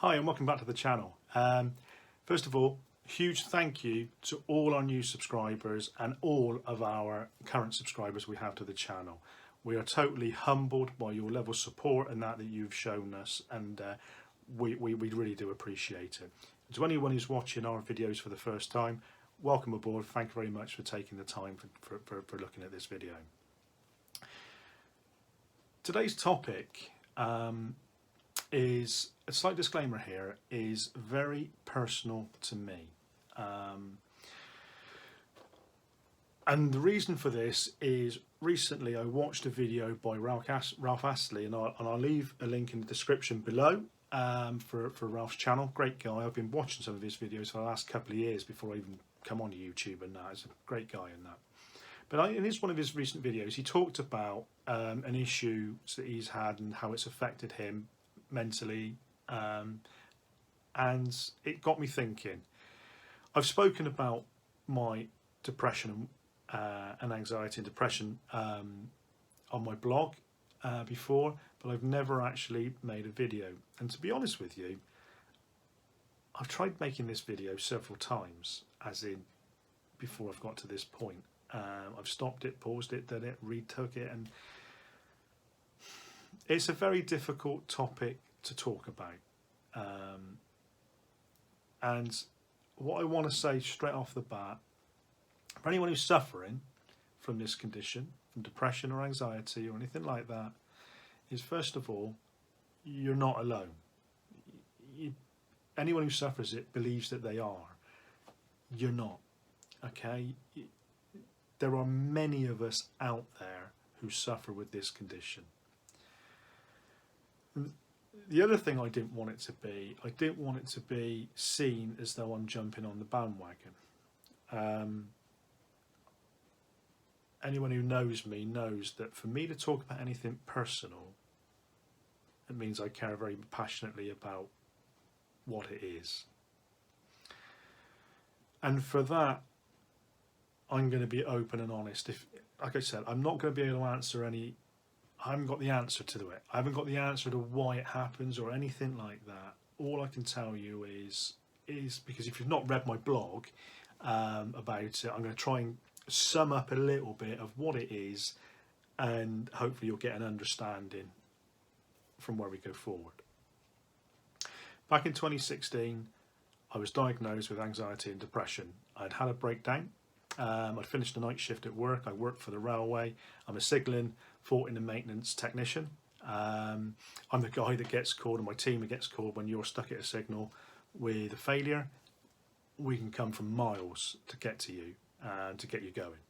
Hi and welcome back to the channel. First of all, huge thank you to all our new subscribers and all of our current subscribers we have to the channel. We are totally humbled by your level of support and that you've shown us, and we really do appreciate it. To anyone who's watching our videos for the first time, welcome aboard. Thank you very much for taking the time for looking at this video. Today's topic is, a slight disclaimer here, is very personal to me. And the reason for this is recently I watched a video by Ralph Astley, and I'll leave a link in the description below for Ralph's channel. Great guy. I've been watching some of his videos for the last couple of years before I even come on YouTube, and that. He's a great guy in that. But in one of his recent videos, he talked about an issue that he's had and how it's affected him mentally, and it got me thinking. I've spoken about my depression and anxiety and depression on my blog before, but I've never actually made a video. And to be honest with you, I've tried making this video several times, as in before I've got to this point. I've stopped it, paused it, done it, retook it, and it's a very difficult topic to talk about. And what I want to say straight off the bat, for anyone who's suffering from this condition, from depression or anxiety or anything like that, is first of all, you're not alone. Anyone who suffers it believes that they are. You're not. Okay? There are many of us out there who suffer with this condition. The other thing I didn't want it to be seen as though I'm jumping on the bandwagon. Anyone who knows me knows that for me to talk about anything personal, it means I care very passionately about what it is. And for that, I'm going to be open and honest. If, like I said, I'm not going to be able to answer any. I haven't got the answer to it. I haven't got the answer to why it happens or anything like that. All I can tell you is because if you've not read my blog about it, I'm going to try and sum up a little bit of what it is, and hopefully you'll get an understanding from where we go forward. Back in 2016, I was diagnosed with anxiety and depression. I'd had a breakdown. I'd finished a night shift at work. I worked for the railway. I'm a signalling, faulting and maintenance technician. I'm the guy that gets called, and my team that gets called when you're stuck at a signal with a failure. We can come from miles to get to you and to get you going.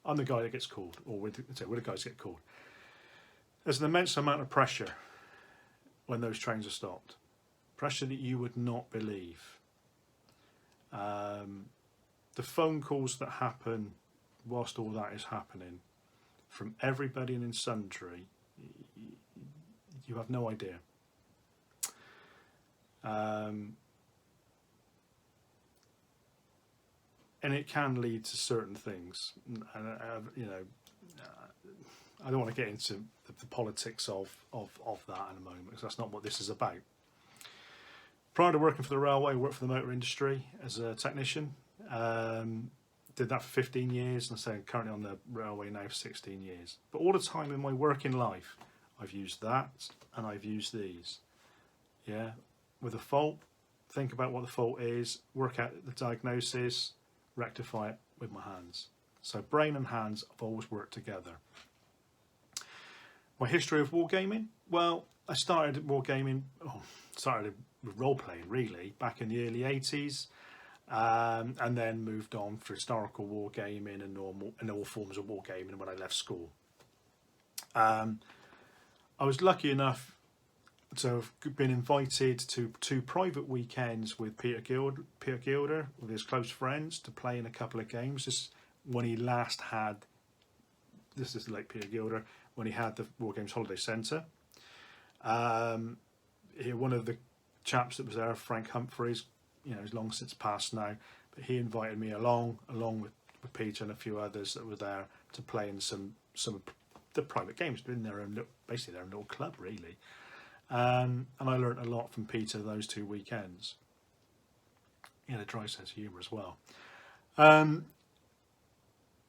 I'm the guy that gets called, or we're the guys that get called. There's an immense amount of pressure when those trains are stopped. Pressure that you would not believe. The phone calls that happen whilst all that is happening from everybody and in sundry, you have no idea. And it can lead to certain things. And I don't want to get into the politics of that in a moment, because that's not what this is about. Prior to working for the railway, I worked for the motor industry as a technician. Did that for 15 years, and I'm currently on the railway now for 16 years. But all the time in my working life, I've used that and I've used these. Yeah, with a fault, think about what the fault is, work out the diagnosis, rectify it with my hands. So brain and hands have always worked together. My history of wargaming, well, I started wargaming, started with role-playing really, back in the early 80s. And then moved on for historical wargaming and all forms of wargaming when I left school. I was lucky enough to have been invited to 2 private weekends with Peter Gilder, with his close friends, to play in a couple of games. This when he last had, this is like Peter Gilder, when he had the Wargames Holiday Centre. One of the chaps that was there, Frank Humphreys, he's long since passed now, but he invited me along with Peter and a few others that were there to play in some of the private games, but in basically their own little club really. And I learnt a lot from Peter those 2 weekends. He had a dry sense of humour as well.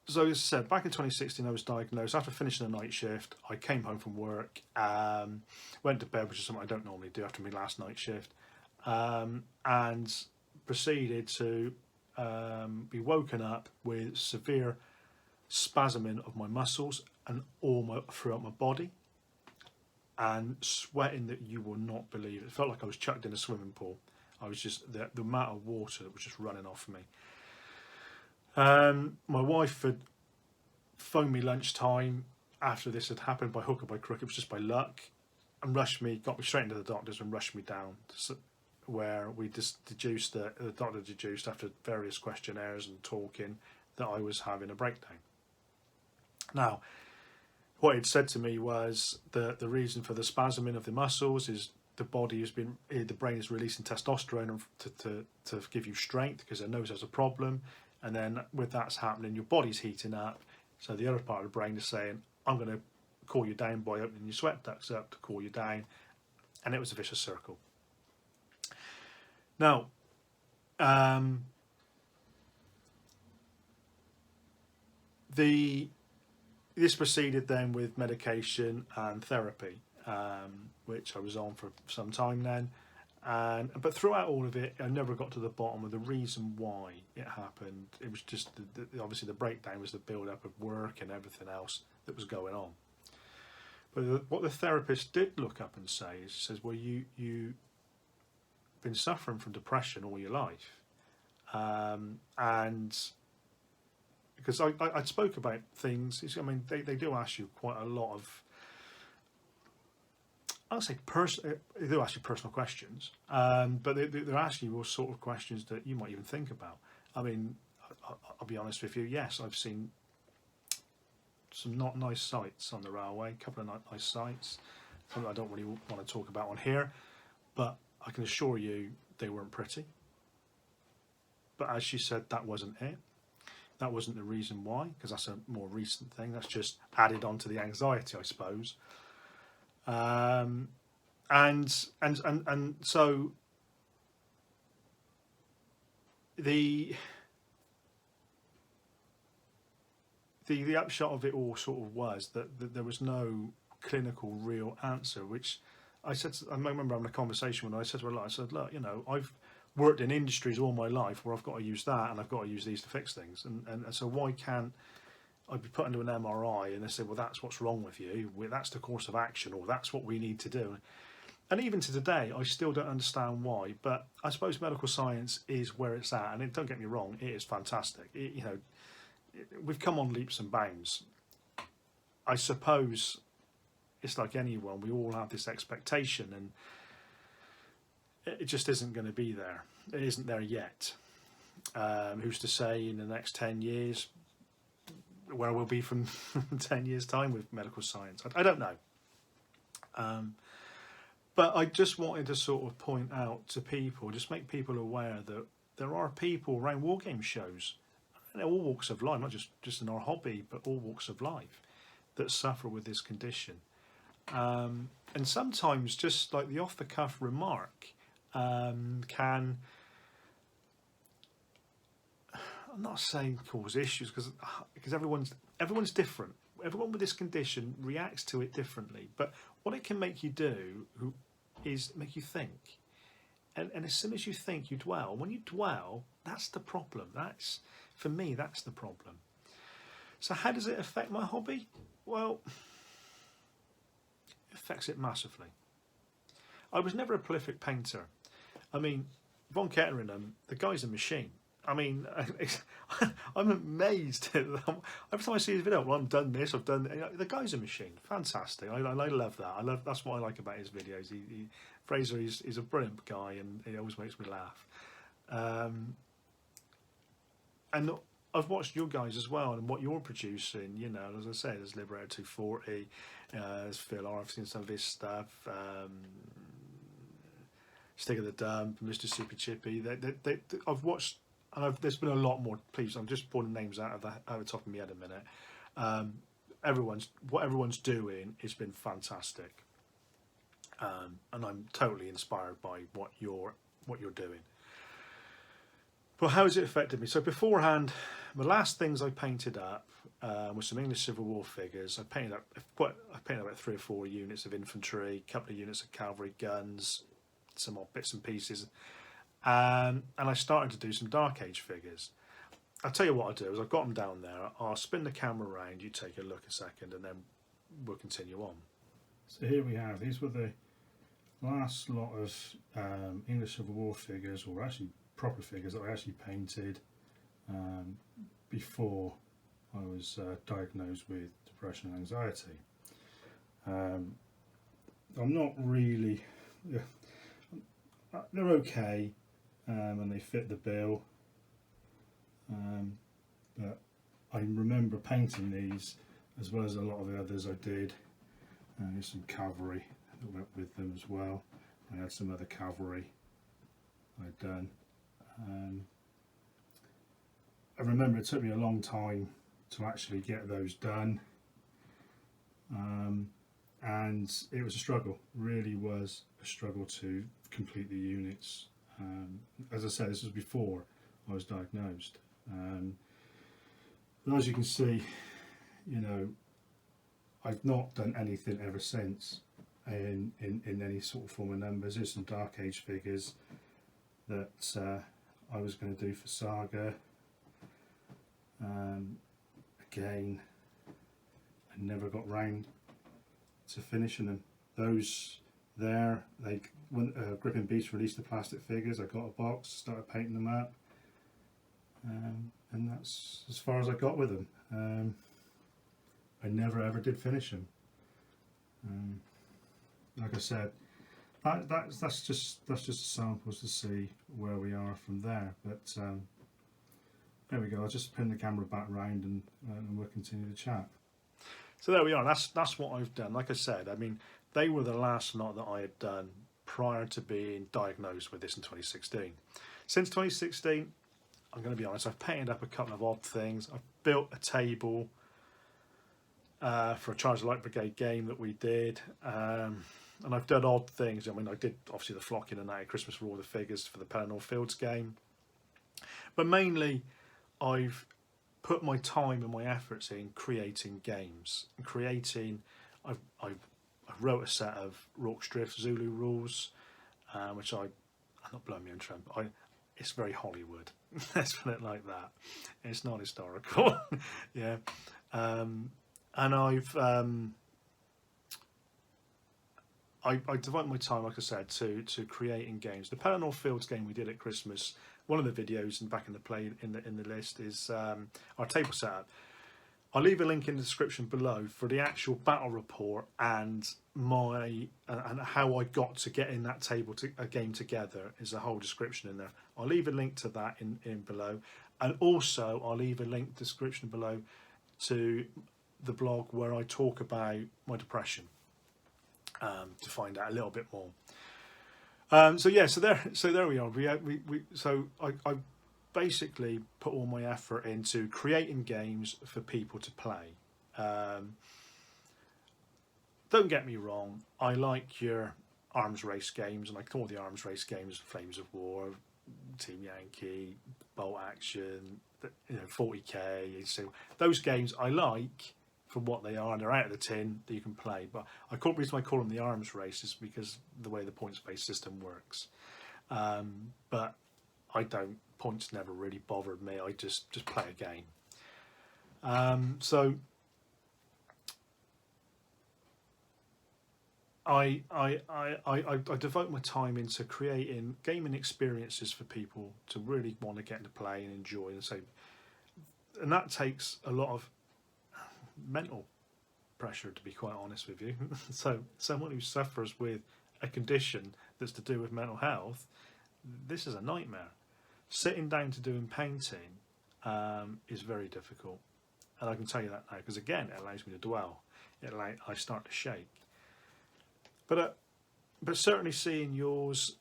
So as I said, back in 2016 I was diagnosed. After finishing a night shift, I came home from work, went to bed, which is something I don't normally do after my last night shift, and proceeded to be woken up with severe spasming of my muscles and throughout my body, and sweating that you will not believe. It felt like I was chucked in a swimming pool. I was just, the amount of water that was just running off me. My wife had phoned me lunchtime after this had happened, by hook or by crook. It was just by luck, and rushed me, got me straight into the doctors and rushed me down to where we just deduced that the doctor deduced after various questionnaires and talking that I was having a breakdown. Now, what he'd said to me was that the reason for the spasming of the muscles is the brain is releasing testosterone to give you strength, because it knows there's a problem, and then with that's happening, your body's heating up, so the other part of the brain is saying, I'm going to cool you down by opening your sweat ducts up to cool you down, and it was a vicious circle. Now, this proceeded then with medication and therapy, which I was on for some time then. But throughout all of it, I never got to the bottom of the reason why it happened. It was just, obviously the breakdown was the build-up of work and everything else that was going on. But what the therapist did look up and say is, he says, well, you've been suffering from depression all your life. And because I spoke about things, I mean, they do ask you quite a lot of, I'll say they do ask you personal questions, but they're asking you all sort of questions that you might even think about. I mean, I'll be honest with you, yes, I've seen some not nice sights on the railway, a couple of not nice sights, something I don't really want to talk about on here, but I can assure you they weren't pretty. But as she said, that wasn't it. That wasn't the reason why, because that's a more recent thing. That's just added on to the anxiety, I suppose. And so the upshot of it all sort of was that there was no clinical real answer, which I said, I remember having a conversation when I said to her, I said, look, you know, I've worked in industries all my life where I've got to use that and I've got to use these to fix things. And so why can't I be put into an MRI and they say, well, that's what's wrong with you, that's the course of action, or that's what we need to do. And even to today, I still don't understand why, but I suppose medical science is where it's at. And don't get me wrong, it is fantastic. We've come on leaps and bounds. I suppose it's like anyone, we all have this expectation, and it just isn't going to be there. It isn't there yet. Who's to say in the next 10 years where we'll be from 10 years time with medical science? I don't know. But I just wanted to sort of point out to people, just make people aware that there are people around wargame shows, and all walks of life, not just in our hobby, but all walks of life, that suffer with this condition. And sometimes just like the off-the-cuff remark can, I'm not saying cause issues, because everyone's different. Everyone with this condition reacts to it differently. But what it can make you do is make you think. And as soon as you think, you dwell. When you dwell, that's the problem. For me, that's the problem. So how does it affect my hobby? Well, it affects it massively. I was never a prolific painter. I mean, Von Ketteringham, the guy's a machine. I mean, I'm amazed. Every time I see his video, well, I've done this, I've done... The guy's a machine. Fantastic. I love that. That's what I like about his videos. Fraser, he's a brilliant guy, and he always makes me laugh. And I've watched your guys as well, and what you're producing. You know, as I say, there's Liberator 240, there's Phil R. I've seen some of his stuff. Stick of the Dump, Mr. Super Chippy. I've watched, and there's been a lot more. Please, I'm just pulling names out of the top of my head a minute. What everyone's doing has been fantastic. and I'm totally inspired by what you're doing. But how has it affected me? So beforehand, the last things I painted up were some English Civil War figures. I painted up about 3 or 4 units of infantry, a couple of units of cavalry guns, some odd bits and pieces, and I started to do some Dark Age figures. I'll tell you what I'll do is I've got them down there. I'll spin the camera around, you take a look a second, and then we'll continue on. So here we have, these were the last lot of English Civil War figures, or actually proper figures that I actually painted before I was diagnosed with depression and anxiety. I'm not really, they're okay, and they fit the bill, but I remember painting these as well as a lot of the others I did. There's some cavalry that went with them as well. I had some other cavalry I'd done. I remember it took me a long time to actually get those done, and it was a struggle, really was a struggle to complete the units. As I said, this was before I was diagnosed, but as you can see, you know, I've not done anything ever since in any sort of form of numbers. There's some Dark Age figures that I was going to do for Saga. Again, I never got round to finishing them. Those there, when Gripping Beast released the plastic figures, I got a box, started painting them up, and that's as far as I got with them. I never ever did finish them. Like I said, that's just samples to see where we are from there. But there we go. I'll just pin the camera back round and we'll continue the chat. So there we are. That's what I've done. Like I said, I mean, they were the last lot that I had done prior to being diagnosed with this in 2016. Since 2016, I'm going to be honest, I've painted up a couple of odd things. I've built a table for a Charge of Light Brigade game that we did, and I've done odd things. I mean, I did obviously the Flock in and Out of Christmas for all the figures for the Pelennor Fields game, but mainly I've put my time and my efforts in creating games and creating. I wrote a set of Rorke's Drift Zulu rules, which I'm not blowing my own trumpet. It's very Hollywood. Let's put it like that. It's not historical. Yeah. And I devote my time, like I said, to creating games. The Pelennor Fields game we did at Christmas, one of the videos and back in the play in the list is our table setup. I'll leave a link in the description below for the actual battle report and and how I got to getting that a game together. Is a whole description in there. I'll leave a link to that in below, and also I'll leave a link description below to the blog where I talk about my depression, to find out a little bit more. So there we are. I basically put all my effort into creating games for people to play. Don't get me wrong, I like your arms race games, and I call the arms race games Flames of War, Team Yankee, Bolt Action, 40k. So those games I like for what they are, and they're out of the tin that you can play. But the reason I call them the arms race is because the way the points-based system works. But points never really bothered me. I just play a game. So I devote my time into creating gaming experiences for people to really want to get into play and enjoy, and that takes a lot of mental pressure, to be quite honest with you. So someone who suffers with a condition that's to do with mental health, this is a nightmare. Sitting down to doing painting is very difficult, and I can tell you that now because again it allows me to dwell. I start to shake. But certainly seeing yours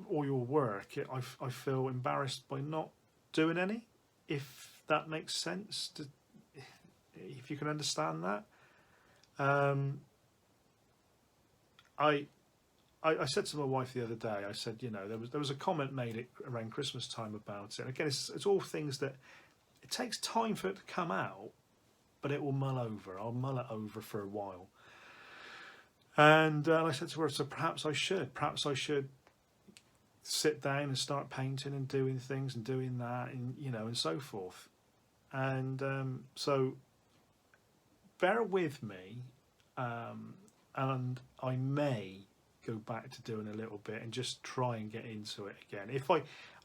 or your work, I feel embarrassed by not doing any. If that makes sense, if you can understand that. I said to my wife the other day, I said, you know, there was a comment made around Christmas time about it. And again, it's all things that it takes time for it to come out, but it will mull over. I'll mull it over for a while. And I said to her, so perhaps I should sit down and start painting and doing things and doing that, and you know, and so forth. And so bear with me, and I may go back to doing a little bit and just try and get into it again.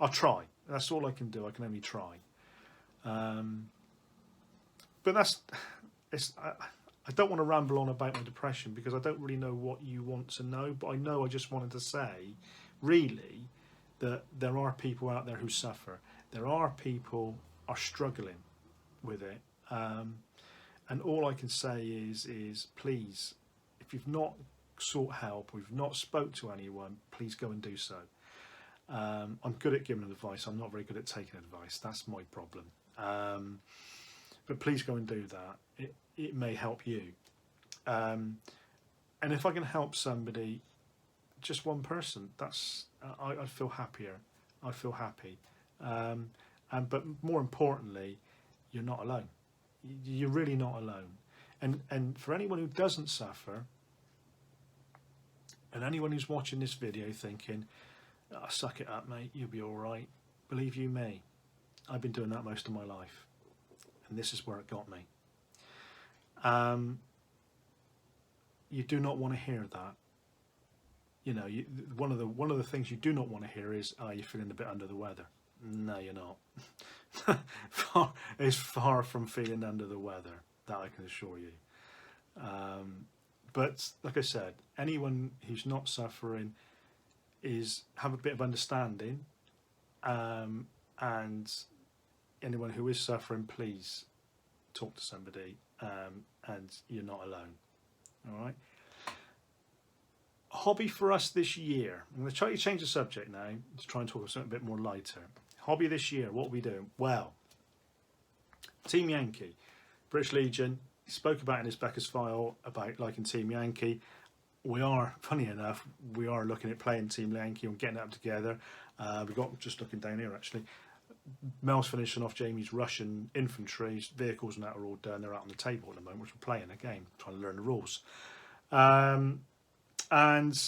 I'll try. That's all I can do. I can only try. But I don't want to ramble on about my depression because I don't really know what you want to know, but I know I just wanted to say, really, that there are people out there who suffer. There are people are struggling with it. And all I can say is please, if you've not sought help, or you've not spoke to anyone, please go and do so. I'm good at giving advice. I'm not very good at taking advice. That's my problem. But please go and do that. It may help you. And if I can help somebody, just one person, I'd feel happier. I'd feel happy. But more importantly, you're not alone. You're really not alone. And for anyone who doesn't suffer, and anyone who's watching this video thinking, oh, suck it up, mate, you'll be all right. Believe you me, I've been doing that most of my life. And this is where it got me. You do not want to hear that. You know, one of the things you do not want to hear is, "Oh, you're feeling a bit under the weather." No, you're not. It's far from feeling under the weather. That I can assure you. But like I said, anyone who's not suffering have a bit of understanding, and anyone who is suffering, please talk to somebody, and you're not alone. All right. Hobby for us this year. I'm going to try to change the subject now to try and talk about something a bit more lighter. Hobby this year. What are we doing? Well, Team Yankee, British Legion. He spoke about in his Becker's file about liking Team Yankee. We are, funny enough, we are looking at playing Team Yankee and getting it up together. We've got, just looking down here actually, Mel's finishing off Jamie's Russian infantry vehicles, and that are all done. They're out on the table at the moment, which we're playing a game, trying to learn the rules. And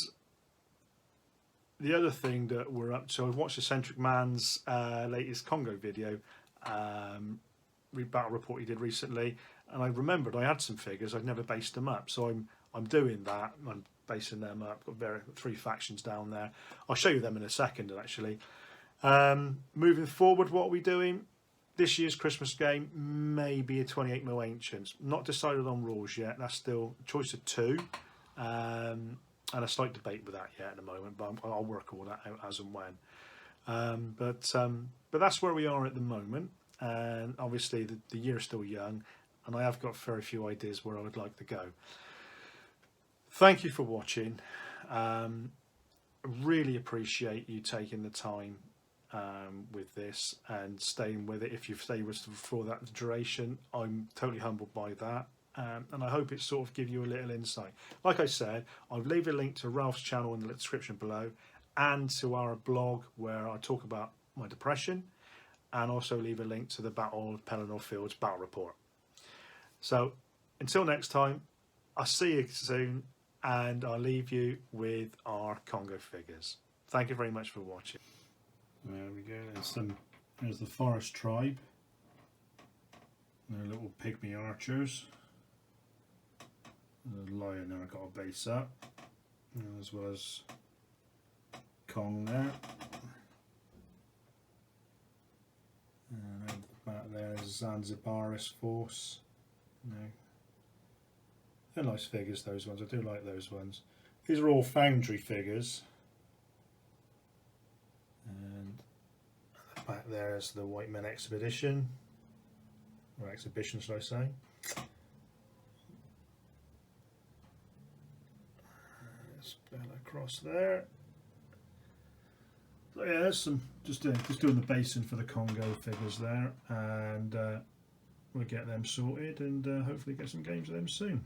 the other thing that we're up to, I've watched Eccentric Man's latest Congo video, battle report he did recently, and I remembered I had some figures. I've never based them up, so I'm doing that. I'm basing them up. Got 3 factions down there. I'll show you them in a second, actually. Moving forward, what are we doing? This year's Christmas game may be a 28mm Ancients. Not decided on rules yet. That's still a choice of 2. And a slight debate with that yet at the moment, but I'll work all that out as and when. But that's where we are at the moment. And obviously the year's still young, and I have got very few ideas where I would like to go. Thank you for watching. Really appreciate you taking the time with this and staying with it. If you've stayed with us for that duration, I'm totally humbled by that. And I hope it sort of give you a little insight. Like I said, I'll leave a link to Ralph's channel in the description below, and to our blog where I talk about my depression, and also leave a link to the Battle of Pelennor Fields battle report. So until next time, I'll see you soon, and I'll leave you with our Congo figures. Thank you very much for watching. There we go. There's the Forest Tribe. Their little pygmy archers. The lion there got a base up, as well as Kong there. And back there is Zanzibaris force. They're nice figures, those ones. I do like those ones. These are all foundry figures. And back there is the White Men Expedition, or exhibition, should I say. Across there. So yeah, there's some just doing the basing for the Congo figures there, and we'll get them sorted and hopefully get some games of them soon.